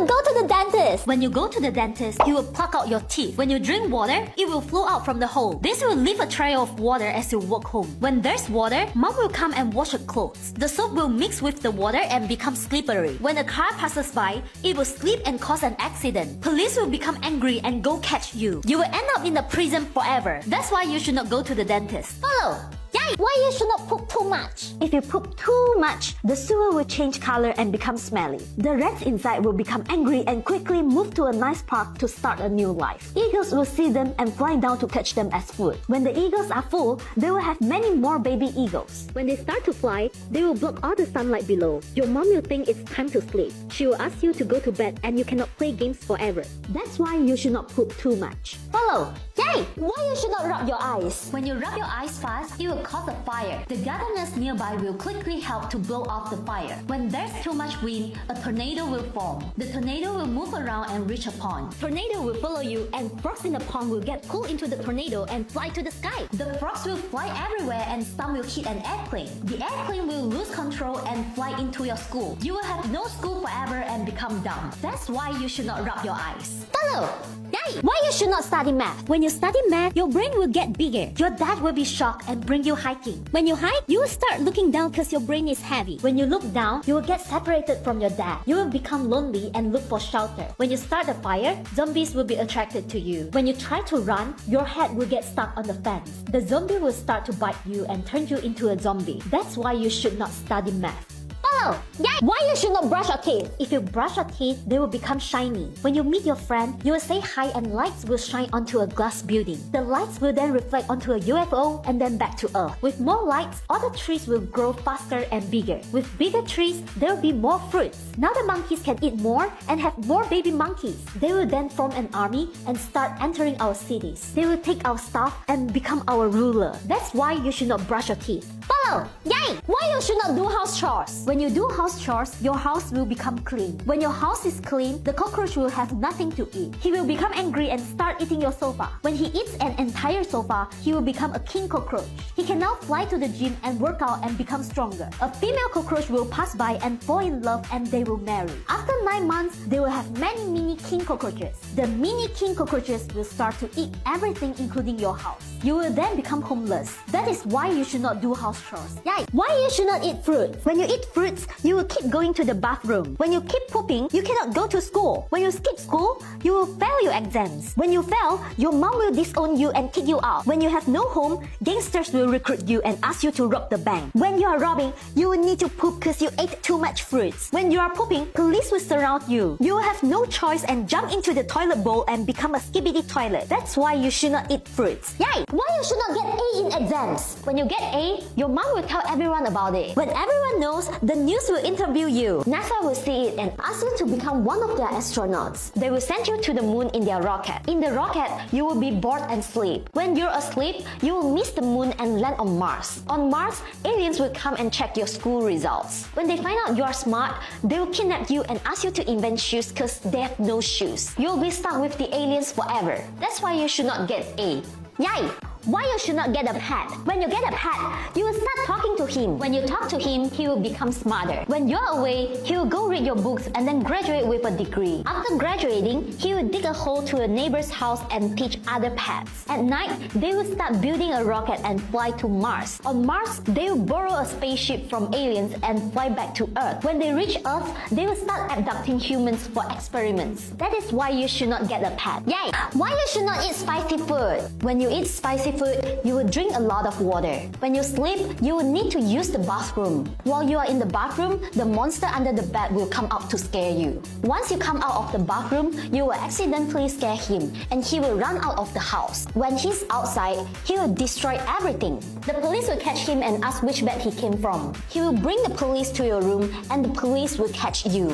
not go to the dentist? When you go to the dentist, he will pluck out your teeth. When you drink water, it will flow out from the hole. This will leave a trail of water as you walk home. When there's water, mom will come and wash your clothes. The soap will mix with the water and become slippery. When a car passes by, it will slip and cause an accident. Police will become angry and go catch you. You will end up in the prison forever. That's why you should not go to the dentist. Follow. Yay! Why you should not poop too much? If you poop too much, the sewer will change color and become smelly. The rats inside will become angry and quickly move to a nice park to start a new life. Eagles will see them and fly down to catch them as food. When the eagles are full, they will have many more baby eagles. When they start to fly, they will block all the sunlight below. Your mom will think it's time to sleep. She will ask you to go to bed and you cannot play games forever. That's why you should not poop too much. Follow. Yay! Why you should not rub your eyes? When you rub your eyes fast, it will cause a fire. The gardeners nearby will quickly help to blow off the fire. When there's too much wind, a tornado will form. The tornado will move around and reach a pond. Tornado will follow you and frogs in the pond will get pulled into the tornado and fly to the sky. The frogs will fly everywhere and some will hit an airplane. The airplane will lose control and fly into your school. You will have no school forever and become dumb. That's why you should not rub your eyes. Follow. Yay! Why you should not study math? When you study math, your brain will get bigger. Your dad will be shocked and bring you hiking. When you hike, you will start looking down because your brain is heavy. When you look down, you will get separated from your dad. You will become lonely and look for shelter. When you start a fire, zombies will be attracted to you. When you try to run, your head will get stuck on the fence. The zombie will start to bite you and turn you into a zombie. That's why you should not study math. Follow. Yay! Why you should not brush your teeth? If you brush your teeth, they will become shiny. When you meet your friend, you will say hi and lights will shine onto a glass building. The lights will then reflect onto a UFO and then back to Earth. With more lights, other trees will grow faster and bigger. With bigger trees, there will be more fruits. Now the monkeys can eat more and have more baby monkeys. They will then form an army and start entering our cities. They will take our stuff and become our ruler. That's why you should not brush your teeth. Follow. Yay! Why you should not do house chores? When you do house chores, your house will become clean. When your house is clean, the cockroach will have nothing to eat. He will become angry and start eating your sofa. When he eats an entire sofa, he will become a king cockroach. He can now fly to the gym and work out and become stronger. A female cockroach will pass by and fall in love and they will marry. After 9 months, they will have many mini king cockroaches. The mini king cockroaches will start to eat everything including your house. You will then become homeless. That is why you should not do house chores. Yay! Why you should not eat fruit? When you eat fruits, you will keep going to the bathroom. When you keep pooping, you cannot go to school. When you skip school, you will fail your exams. When you fail, your mom will disown you and kick you out. When you have no home, gangsters will recruit you and ask you to rob the bank. When you are robbing, you will need to poop because you ate too much fruits. When you are pooping, police will surround you. You will have no choice and jump into the toilet bowl and become a skibidi toilet. That's why you should not eat fruits. Yay! Why you should not get A in exams? When you get A, your mom will tell everyone about it. When everyone knows, the news will interview you. NASA will see it and ask you to become one of their astronauts. They will send you to the moon in their rocket. In the rocket, you will be bored and sleep. When you're asleep, you will miss the moon and land on Mars. On Mars, aliens will come and check your school results. When they find out you are smart, they will kidnap you and ask you to invent shoes because they have no shoes. You'll be stuck with the aliens forever. That's why you should not get A. Yay! Why you should not get a pet? When you get a pet, you will start talking to him. When you talk to him, he will become smarter. When you're away, he will go read your books and then graduate with a degree. After graduating, he will dig a hole to a neighbor's house and teach other pets. At night, they will start building a rocket and fly to Mars. On Mars, they will borrow a spaceship from aliens and fly back to Earth. When they reach Earth, they will start abducting humans for experiments. That is why you should not get a pet. Yay! Why you should not eat spicy food? When you eat spicy food, you will drink a lot of water. When you sleep, you will need to use the bathroom. While you are in the bathroom, the monster under the bed will come out to scare you. Once you come out of the bathroom, you will accidentally scare him and he will run out of the house. When he's outside, he will destroy everything. The police will catch him and ask which bed he came from. He will bring the police to your room and the police will catch you.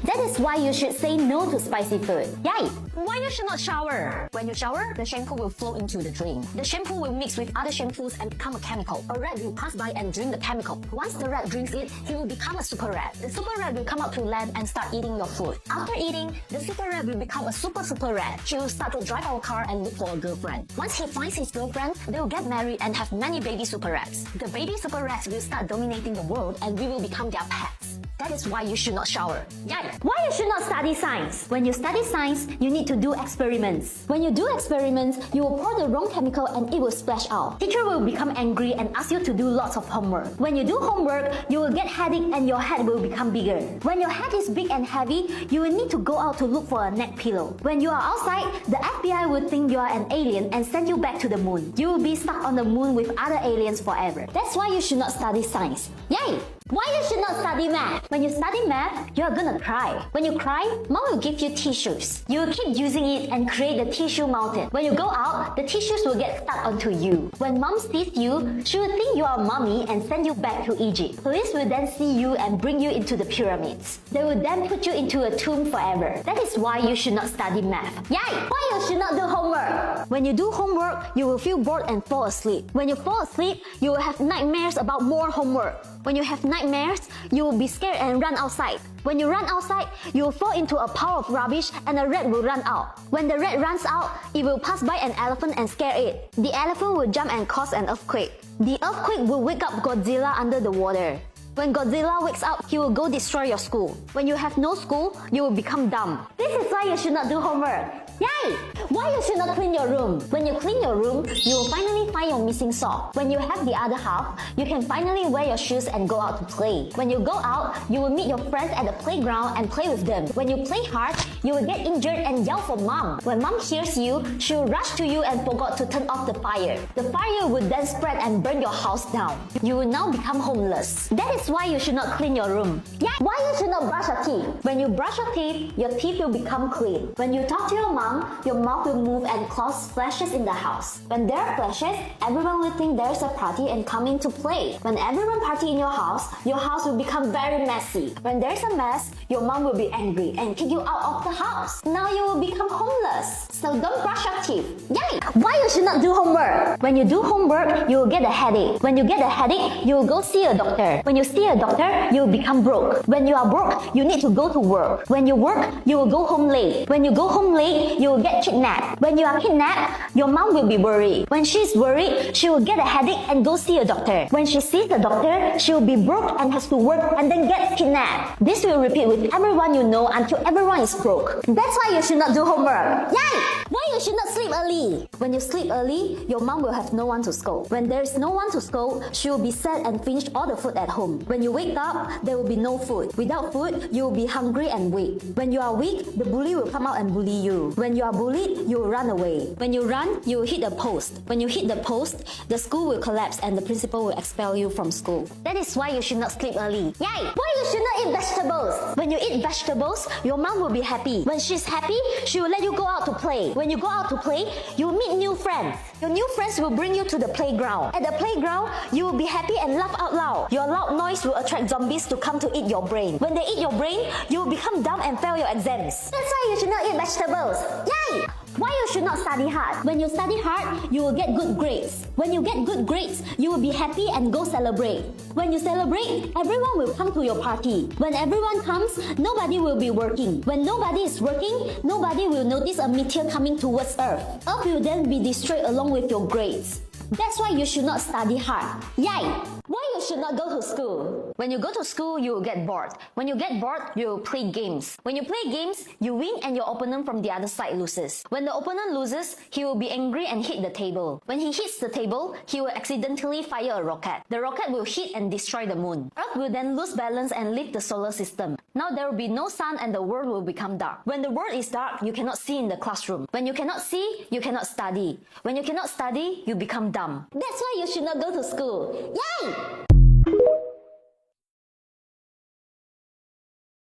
That is why you should say no to spicy food. Yay! Why you should not shower? When you shower, the shampoo will flow into the drain. The shampoo will mix with other shampoos and become a chemical. A rat will pass by and drink the chemical. Once the rat drinks it, he will become a super rat. The super rat will come out to land and start eating your food. After eating, the super rat will become a super rat. She will start to drive our car and look for a girlfriend. Once he finds his girlfriend, they will get married and have many baby super rats. The baby super rats will start dominating the world and we will become their pets. That is why you should not shower. Yay! Why you should not study science? When you study science, you need to do experiments. When you do experiments, you will pour the wrong chemical and it will splash out. Teacher will become angry and ask you to do lots of homework. When you do homework, you will get headache and your head will become bigger. When your head is big and heavy, you will need to go out to look for a neck pillow. When you are outside, the FBI will think you are an alien and send you back to the moon. You will be stuck on the moon with other aliens forever. That's why you should not study science. Yay! Why you should not study math? When you study math, you are gonna cry. When you cry, mom will give you tissues. You will keep using it and create the tissue mountain. When you go out, the tissues will get stuck onto you. When mom sees you, she will think you are mommy and send you back to Egypt. Police will then see you and bring you into the pyramids. They will then put you into a tomb forever. That is why you should not study math. Yay! Why you should not do homework? When you do homework, you will feel bored and fall asleep. When you fall asleep, you will have nightmares about more homework. When you have nightmares, you will be scared and run outside. When you run outside, you will fall into a pile of rubbish and a rat will run out. When the rat runs out, it will pass by an elephant and scare it. The elephant will jump and cause an earthquake. The earthquake will wake up Godzilla under the water. When Godzilla wakes up, he will go destroy your school. When you have no school, you will become dumb. This is why you should not do homework. Yay! Why you should not clean your room? When you clean your room, you will finally find your missing sock. When you have the other half, you can finally wear your shoes and go out to play. When you go out, you will meet your friends at the playground and play with them. When you play hard, you will get injured and yell for mom. When mom hears you, she will rush to you and forgot to turn off the fire. The fire will then spread and burn your house down. You will now become homeless. That is why you should not clean your room. Yeah. Why you should not brush your teeth? When you brush your teeth will become clean. When you talk to your mouth will move and cause flashes in the house. When there are flashes, everyone will think there is a party and come in to play. When everyone party in your house will become very messy. When there is a mess, your mom will be angry and kick you out of the house. Now you will become homeless. So don't brush your teeth. Yay! Why you should not do homework? When you do homework, you will get a headache. When you get a headache, you will go see a doctor. When you see a doctor, you will become broke. When you are broke, you need to go to work. When you work, you will go home late. When you go home late, you will get kidnapped. When you are kidnapped, your mom will be worried. When she is worried, she will get a headache and go see a doctor. When she sees the doctor, she will be broke and has to work and then get kidnapped. This will repeat with everyone you know until everyone is broke. That's why you should not do homework. Yay! Why you should not sleep early? When you sleep early, your mom will have no one to scold. When there is no one to scold, she will be sad and finish all the food at home. When you wake up, there will be no food. Without food, you will be hungry and weak. When you are weak, the bully will come out and bully you. When you are bullied, you will run away. When you run, you will hit a post. When you hit the post, the school will collapse and the principal will expel you from school. That is why you should not sleep early. Yay! Why you should not eat vegetables? When you eat vegetables, your mom will be happy. When she's happy, she will let you go out to play. When you go out to play, you will meet new friends. Your new friends will bring you to the playground. At the playground, you will be happy and laugh out loud. Your loud noise will attract zombies to come to eat your brain. When they eat your brain, you will become dumb and fail your exams. That's why you should not eat vegetables. Yay! Why you should not study hard? When you study hard, you will get good grades. When you get good grades, you will be happy and go celebrate. When you celebrate, everyone will come to your party. When everyone comes, nobody will be working. When nobody is working, nobody will notice a meteor coming towards Earth. Earth will then be destroyed along with your grades. That's why you should not study hard. Yay! Why you should not go to school? When you go to school, you will get bored. When you get bored, you will play games. When you play games, you win and your opponent from the other side loses. When the opponent loses, he will be angry and hit the table. When he hits the table, he will accidentally fire a rocket. The rocket will hit and destroy the moon. Earth will then lose balance and leave the solar system. Now there will be no sun and the world will become dark. When the world is dark, you cannot see in the classroom. When you cannot see, you cannot study. When you cannot study, you become dumb. That's why you should not go to school. Yay!